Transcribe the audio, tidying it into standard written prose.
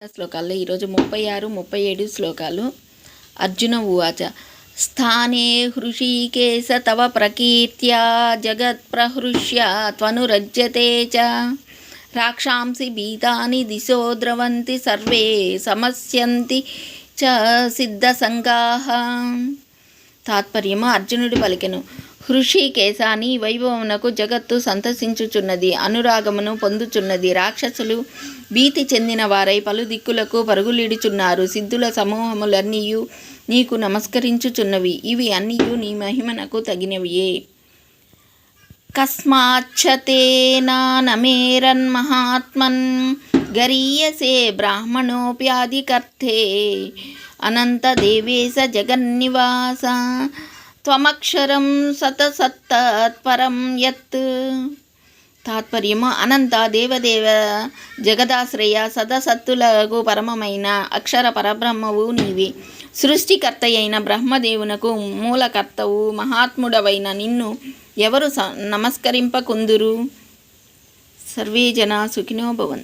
శ్లోకాల్లో ఈరోజు 36, 37 శ్లోకాలు. అర్జున ఉవాచ స్థానే హృషీకేశ తవ ప్రకీర్త్యా జగత్ప్రహృష్య త్వనురజ్యతే చ రాక్షాంసి భీతాని దిశో ద్రవంతి సర్వే సమస్యంతి చ సిద్ధసంగాః. తాత్పర్యము: అర్జునుడు పలికెను, హృషీకేశాని వైభవమునకు జగత్తు సంతసించుచున్నది, అనురాగమును పొందుచున్నది. రాక్షసులు భీతి చెందిన వారై పలు దిక్కులకు పరుగులిడుచున్నారు. సిద్ధుల సమూహములన్నీయు నీకు నమస్కరించుచున్నవి. ఇవి అన్నీయు నీ మహిమనకు తగినవియే. కస్మాచ్చతేనానమేరన్మహాత్మన్ గరీయసే బ్రాహ్మణోప్యాధికర్తే అనంత దేవేశ జగన్నివాస త్వమక్షరం సతసత్తత్పరం యత్. తాత్పర్యము: అనంత దేవదేవ జగదాశ్రయ సదసత్తులకు పరమమైన అక్షర పరబ్రహ్మవు నీవే. సృష్టికర్తయైన బ్రహ్మదేవునకు మూలకర్తవు మహాత్ముడవైన నిన్ను ఎవరు నమస్కరింపకుందురు? సర్వే జనా సుఖినో భవంతు.